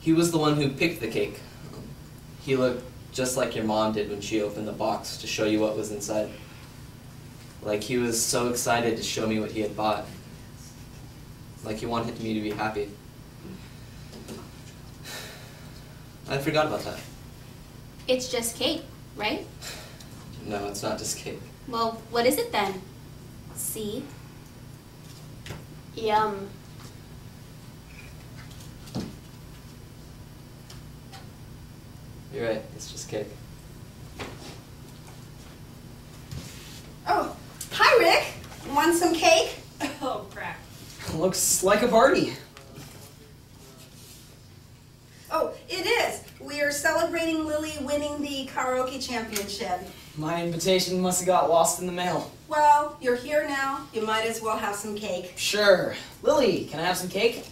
He was the one who picked the cake. He looked just like your mom did when she opened the box to show you what was inside. Like he was so excited to show me what he had bought. Like he wanted me to be happy. I forgot about that. It's just cake, right? No, it's not just cake. Well, what is it then? See? Yum. You're right, it's just cake. Oh, hi Rick. Want some cake? Oh, crap. Looks like a party. Oh, it is. We are celebrating Lily winning the karaoke championship. My invitation must have got lost in the mail. Well, you're here now. You might as well have some cake. Sure. Lily, can I have some cake?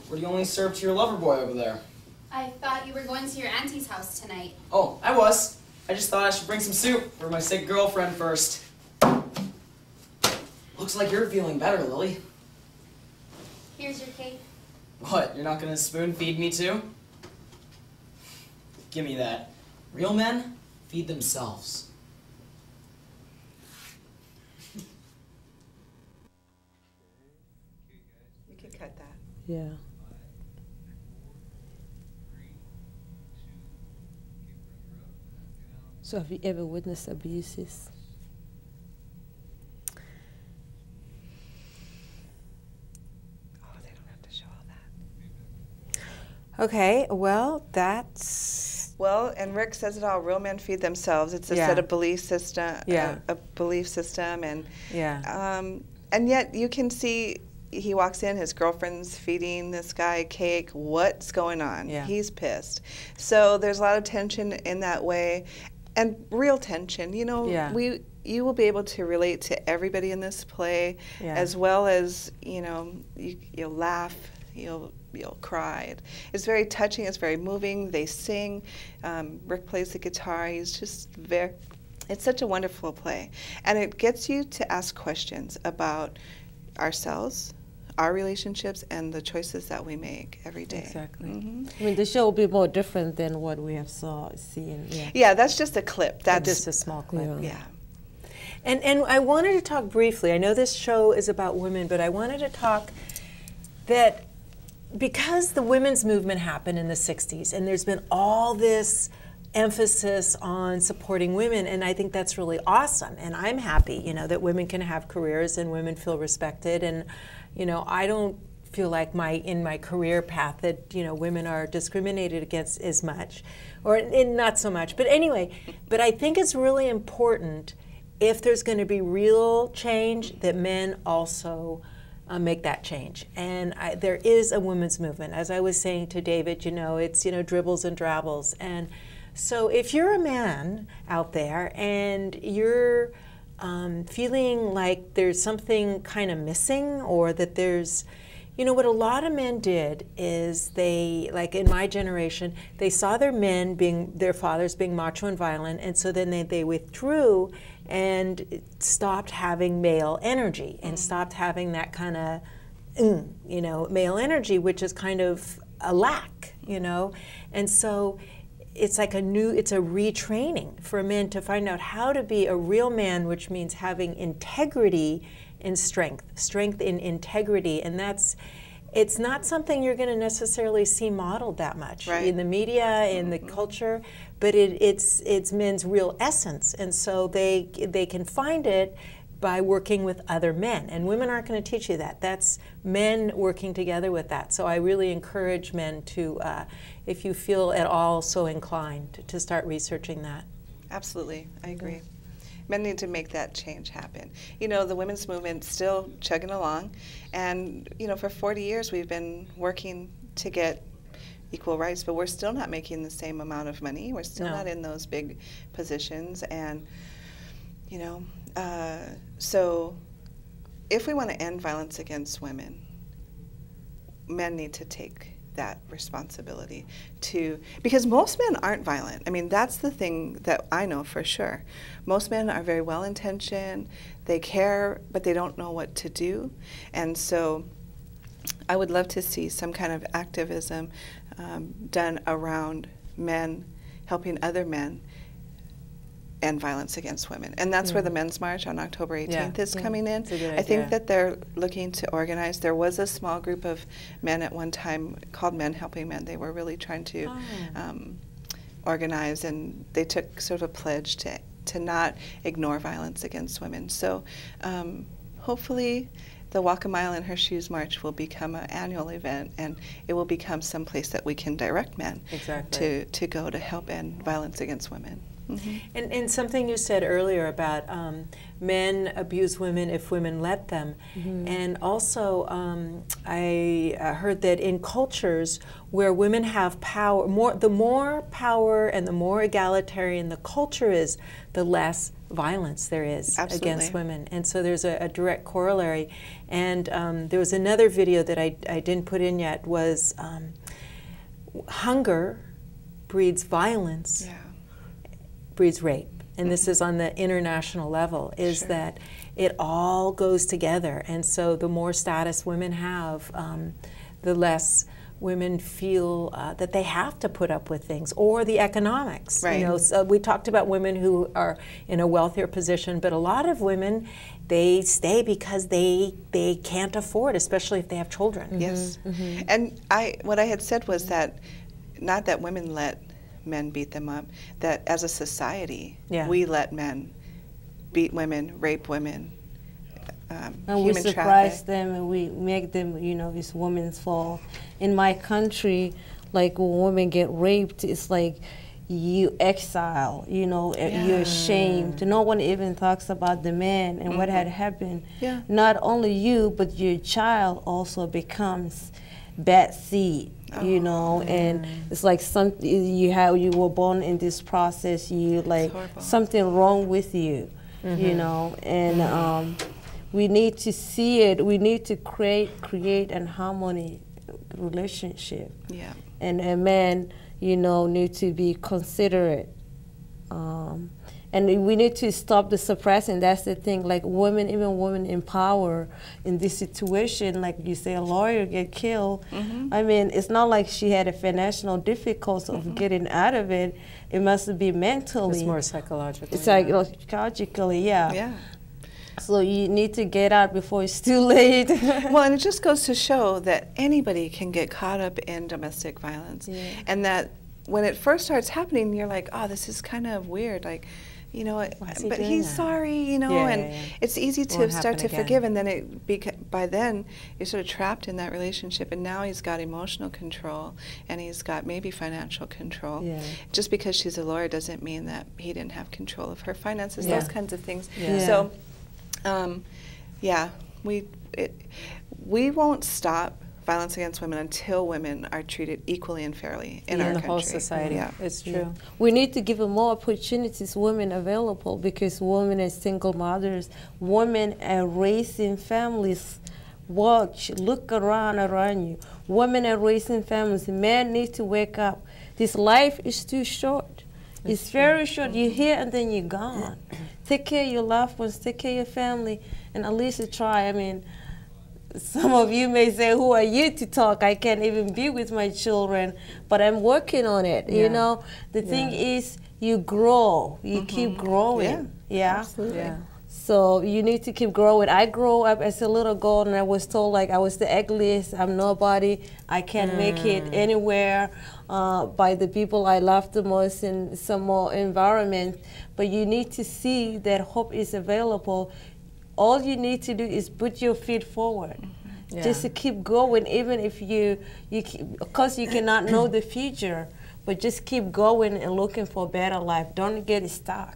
Or do you only serve to your lover boy over there? I thought you were going to your auntie's house tonight. Oh, I was. I just thought I should bring some soup for my sick girlfriend first. Looks like you're feeling better, Lily. Here's your cake. What, you're not gonna spoon feed me too? Give me that. Real men feed themselves. You can cut that. Yeah. So have you ever witnessed abuses? Oh, they don't have to show all that. Okay, well, that's... Well, and Rick says it all. Real men feed themselves. It's a set of belief system. Yeah. A belief system, and Yeah. and yet you can see he walks in. His girlfriend's feeding this guy cake. What's going on? Yeah. He's pissed. So there's a lot of tension in that way, and real tension. You know, Yeah. you will be able to relate to everybody in this play, Yeah. as well as you'll laugh. You'll cry. It's very touching. It's very moving. They sing. Rick plays the guitar. He's just it's such a wonderful play. And it gets you to ask questions about ourselves, our relationships, and the choices that we make every day. Exactly. Mm-hmm. I mean, the show will be more different than what we have seen. Yeah. Yeah, that's just a clip. That's just a small clip. yeah. And I wanted to talk briefly. I know this show is about women, but I wanted to talk that because the women's movement happened in the 60s, and there's been all this emphasis on supporting women, and I think that's really awesome. And I'm happy, that women can have careers and women feel respected. And, I don't feel like in my career path that, women are discriminated against as much, or not so much. But anyway, but I think it's really important, if there's going to be real change, that men also make that change. And there is a women's movement. As I was saying to David, it's, dribbles and drabbles. And so if you're a man out there and you're feeling like there's something kind of missing, or that there's, what a lot of men did is they, like in my generation, they saw their fathers being macho and violent, and so then they withdrew and stopped having male energy and stopped having that kind of, male energy, which is kind of a lack, And so it's like it's a retraining for men to find out how to be a real man, which means having integrity and strength in integrity. And it's not something you're going to necessarily see modeled that much in the media, in the culture, but it's men's real essence. And so they can find it by working with other men. And women aren't going to teach you that. That's men working together with that. So I really encourage men to, if you feel at all so inclined, to start researching that. Absolutely, I agree. Men need to make that change happen. You know, the women's movement's still chugging along, and you know, for 40 years we've been working to get equal rights, but we're still not making the same amount of money. We're still not in those big positions, and you know, so if we want to end violence against women, men need to take that responsibility because most men aren't violent. I mean, that's the thing that I know for sure. Most men are very well-intentioned, they care, but they don't know what to do. And so I would love to see some kind of activism done around men, helping other men end violence against women. And that's where the Men's March on October 18th is coming in. I think that they're looking to organize. There was a small group of men at one time called Men Helping Men. They were really trying to organize, and they took sort of a pledge to not ignore violence against women. So hopefully the Walk a Mile in Her Shoes March will become an annual event, and it will become some place that we can direct men to go to help end violence against women. And something you said earlier about men abuse women if women let them. And also I heard that in cultures where women have power, the more power and the more egalitarian the culture is, the less violence there is against women. And so there's a direct corollary. And there was another video that I didn't put in yet, was hunger breeds violence, breeds rape. And this is on the international level, is that it all goes together. And so the more status women have, the less women feel that they have to put up with things, or the economics. You know, so we talked about women who are in a wealthier position, but a lot of women, they stay because they can't afford, especially if they have children. And what I had said was that, not that women let men beat them up, that as a society we let men beat women, rape women, and we surprise them, and we make them, you know, it's women's fault. In my country, like when women get raped, it's like you exile, you know, you're ashamed. No one even talks about the man and what had happened. Not only you, but your child also becomes bad seed. You know, and it's like you were born in this process, you like something wrong with you, you know, and we need to see it. We need to create an harmony relationship. And a man, you know, need to be considerate. And we need to stop the suppressing. That's the thing. Like women, even women in power in this situation, like you say, a lawyer get killed. I mean, it's not like she had a financial difficulty of getting out of it. It must be mentally. It's more psychological. It's psychologically, So you need to get out before it's too late. Well, and it just goes to show that anybody can get caught up in domestic violence, and that when it first starts happening, you're like, oh, this is kind of weird, like, you know, but he's sorry, you know, and it's easy to start to forgive, and then by then you're sort of trapped in that relationship, and now he's got emotional control, and he's got maybe financial control. Just because she's a lawyer doesn't mean that he didn't have control of her finances, those kinds of things. So, we won't stop violence against women until women are treated equally and fairly in our country. The whole society. It's true. We need to give them more opportunities, women available, because women as single mothers, women are raising families. Watch, look around you. Women are raising families. Men need to wake up. This life is too short. It's very short. You're here and then you're gone. Take care of your loved ones, take care of your family, and at least try. I mean, some of you may say, who are you to talk? I can't even be with my children, but I'm working on it. You know, the thing is, you grow, you keep growing. Yeah. Absolutely. Yeah. So you need to keep growing. I grew up as a little girl and I was told like I was the ugliest, I'm nobody, I can't make it anywhere by the people I love the most in some more environment. But you need to see that hope is available. All you need to do is put your feet forward. Just to keep going, even if of course you cannot know the future, but just keep going and looking for a better life. Don't get stuck.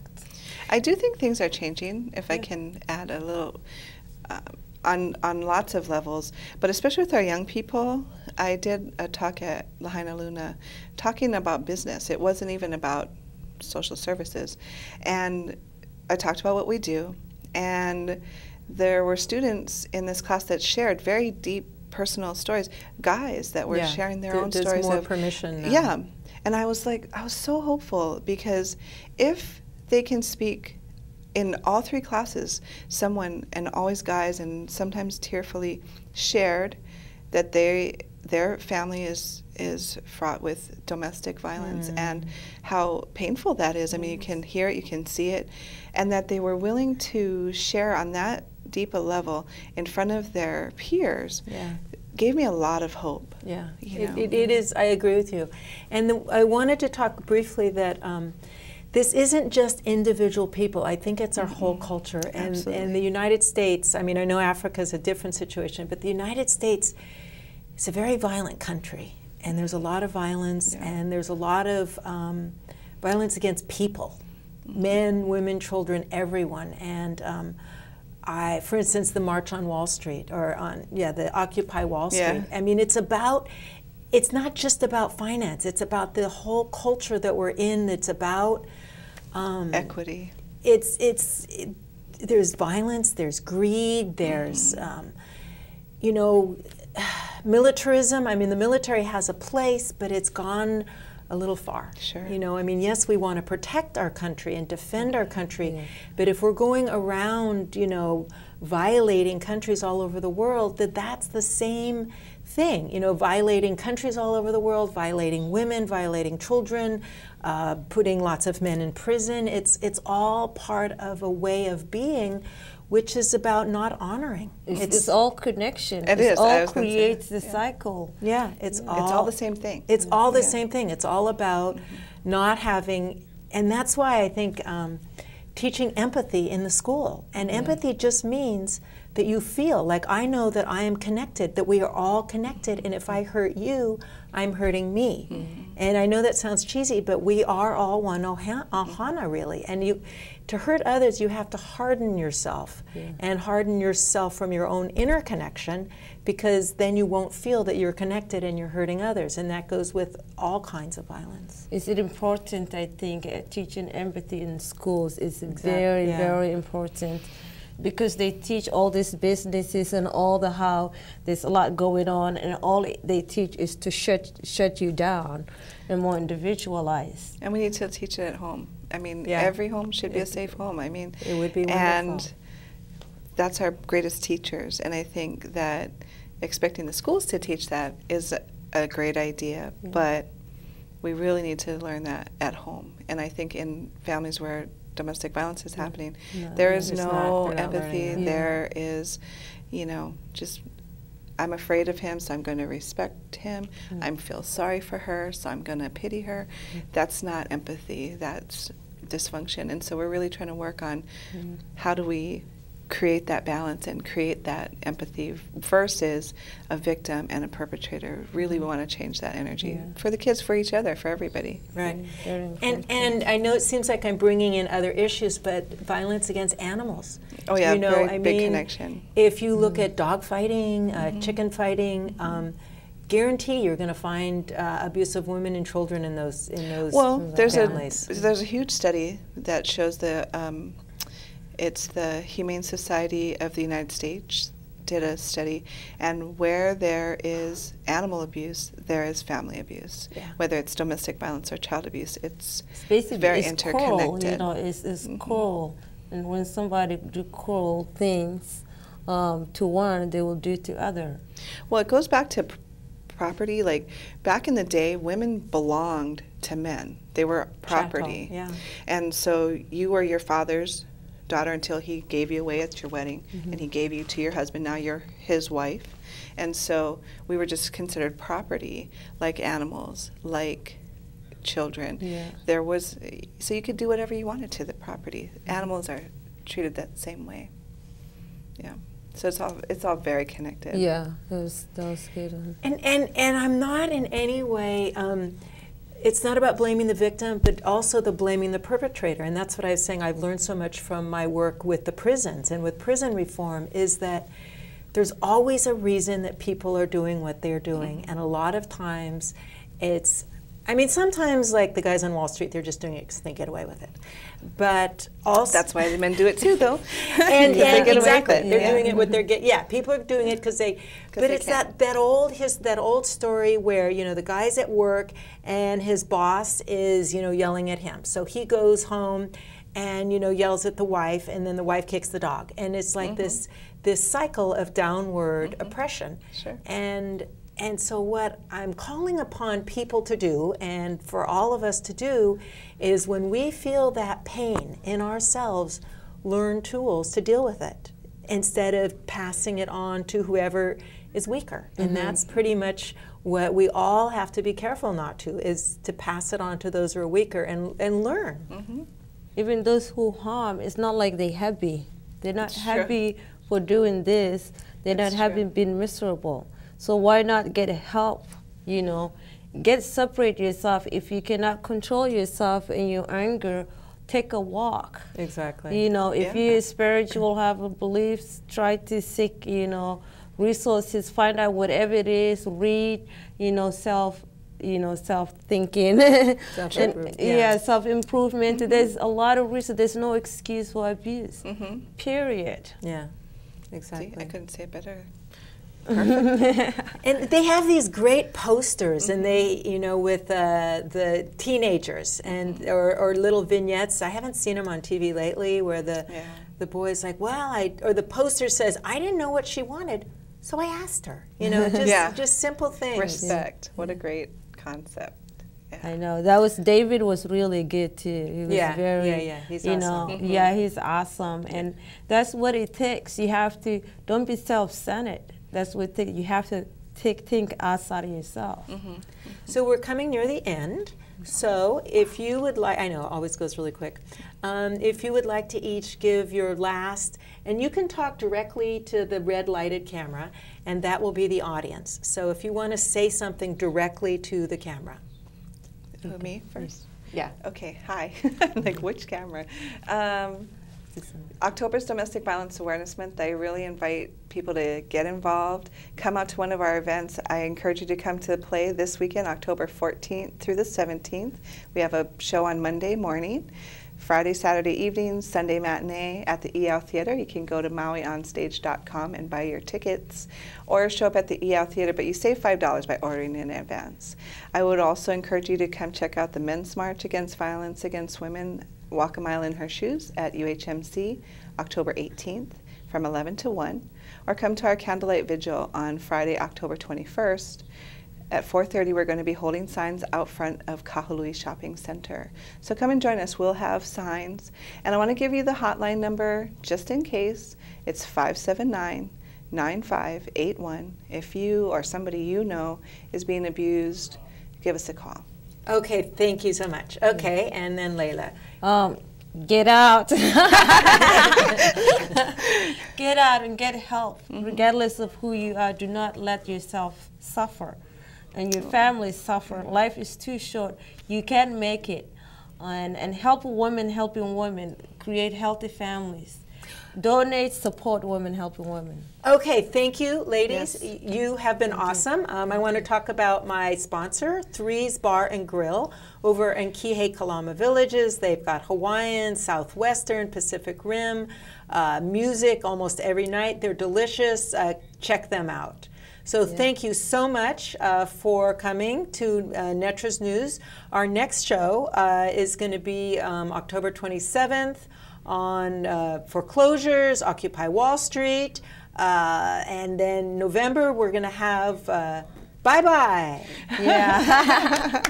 I do think things are changing, if I can add a little, on lots of levels, but especially with our young people. I did a talk at Lahaina Luna talking about business. It wasn't even about social services. And I talked about what we do, and there were students in this class that shared very deep personal stories, guys that were sharing their own stories. There's more of, permission now. Yeah, and I was like, I was so hopeful, because if they can speak in all three classes, someone, and always guys, and sometimes tearfully shared that their family is fraught with domestic violence and how painful that is. I mean, you can hear it, you can see it, and that they were willing to share on that deep a level in front of their peers. Gave me a lot of hope. Yeah, you know? it is. I agree with you, and I wanted to talk briefly that this isn't just individual people. I think it's our whole culture, and the United States. I mean, I know Africa is a different situation, but the United States is a very violent country, and there's a lot of violence, and there's a lot of violence against people, men, women, children, everyone, and. For instance, the March on Wall Street, or the Occupy Wall Street. I mean, it's not just about finance. It's about the whole culture that we're in. It's about equity. There's violence. There's greed. There's militarism. I mean, the military has a place, but it's gone a little far. Sure. You know, I mean, yes, we want to protect our country and defend our country, but if we're going around, violating countries all over the world, that's the same thing. Violating countries all over the world, violating women, violating children, putting lots of men in prison. It's all part of a way of being, which is about not honoring. It's all connection. It all creates the cycle. Yeah, it's all the same thing. It's all the same thing. It's all about not having, and that's why I think teaching empathy in the school. And empathy just means that you feel like, I know that I am connected, that we are all connected, and if I hurt you, I'm hurting me. And I know that sounds cheesy, but we are all one ohana, really. And to hurt others, you have to harden yourself, and harden yourself from your own inner connection, because then you won't feel that you're connected and you're hurting others, and that goes with all kinds of violence. Is it important, I think, teaching empathy in schools is very, very important, because they teach all these businesses and all the how there's a lot going on, and all they teach is to shut you down and more individualized. And we need to teach it at home. I mean, every home should be a safe home. I mean, it would be wonderful. And that's our greatest teachers. And I think that expecting the schools to teach that is a great idea, but we really need to learn that at home. And I think in families where domestic violence is happening, there is no empathy. There is, just, I'm afraid of him, so I'm going to respect him. I feel sorry for her, so I'm going to pity her. That's not empathy. That's dysfunction. And so we're really trying to work on how do we create that balance and create that empathy versus a victim and a perpetrator. Really, we want to change that energy for the kids, for each other, for everybody. Right. And I know it seems like I'm bringing in other issues, but violence against animals. Oh yeah, very big connection. If you look at dog fighting, chicken fighting, guarantee you're going to find abusive women and children in those families. There's a huge study that shows it's the Humane Society of the United States did a study, and where there is animal abuse, there is family abuse. Whether it's domestic violence or child abuse, it's very interconnected. Cruel, it's cruel, and when somebody do cruel things, to one, they will do to other. Well, it goes back to property. Like back in the day, women belonged to men. They were property. Chattel, yeah. And so you were your father's daughter until he gave you away at your wedding, and he gave you to your husband. Now you're his wife. And so we were just considered property, like animals, like children. Yeah. There was, so you could do whatever you wanted to the property. Animals are treated that same way. Yeah. So it's all very connected. Yeah, that was good. And I'm not in any way, it's not about blaming the victim, but also the blaming the perpetrator. And that's what I was saying. I've learned so much from my work with the prisons and with prison reform is that there's always a reason that people are doing what they're doing. And a lot of times it's, I mean, sometimes like the guys on Wall Street, they're just doing it because they get away with it. But also that's why the men do it too, though. and exactly, they're yeah. doing it with their people are doing it because they. But it's that old story where the guy's at work and his boss is yelling at him, so he goes home and yells at the wife, and then the wife kicks the dog, and it's like this cycle of downward oppression. Sure. And so what I'm calling upon people to do, and for all of us to do, is when we feel that pain in ourselves, learn tools to deal with it instead of passing it on to whoever is weaker. And that's pretty much what we all have to be careful not to, is to pass it on to those who are weaker and learn. Even those who harm, it's not like they're happy. They're not happy for doing this. They're not happy being miserable. So why not get help, Get separate yourself. If you cannot control yourself in your anger, take a walk. Exactly. If you're spiritual, have beliefs, try to seek, resources, find out whatever it is, read, self-thinking. Self-improvement. Self-improvement. There's a lot of reasons. There's no excuse for abuse, period. Yeah, exactly. See, I couldn't say it better. And they have these great posters, and they, with the teenagers and or little vignettes. I haven't seen them on TV lately, where the boy's like, well, or the poster says, I didn't know what she wanted, so I asked her. Just simple things. Respect. What a great concept. Yeah. I know. David was really good too. He was very, he's awesome. He's awesome. And that's what it takes. You have to, don't be self-centered. That's what you have to think outside of yourself. So we're coming near the end. So if you would like, I know it always goes really quick. If you would like to each give your last, and you can talk directly to the red lighted camera, and that will be the audience. So if you want to say something directly to the camera. Me first? Yeah. Okay, hi. Like, which camera? October's Domestic Violence Awareness Month. I really invite people to get involved. Come out to one of our events. I encourage you to come to the play this weekend, October 14th through the 17th. We have a show on Monday morning, Friday, Saturday evening, Sunday matinee at the EL Theater. You can go to MauiOnStage.com and buy your tickets, or show up at the EL Theater, but you save $5 by ordering in advance. I would also encourage you to come check out the Men's March Against Violence Against Women, Walk a Mile in Her Shoes at UHMC, October 18th from 11 to 1, or come to our Candlelight Vigil on Friday, October 21st. At 4:30, we're going to be holding signs out front of Kahului Shopping Center. So come and join us. We'll have signs. And I want to give you the hotline number just in case. It's 579-9581. If you or somebody you know is being abused, give us a call. Okay, thank you so much. Okay, and then Layla. Get out. Get out and get help, regardless of who you are. Do not let yourself suffer and your family suffer. Life is too short. You can make it. And help women helping women. Create healthy families. Donate, support women helping women. Okay, thank you, ladies. Yes. You have been awesome. I want to talk about my sponsor, Threes Bar and Grill, over in Kihei Kalama Villages. They've got Hawaiian, Southwestern, Pacific Rim, music almost every night. They're delicious. Check them out. So thank you so much for coming to Netra's News. Our next show is going to be October 27th. On foreclosures, Occupy Wall Street, And then November, we're going to have bye-bye. Yeah.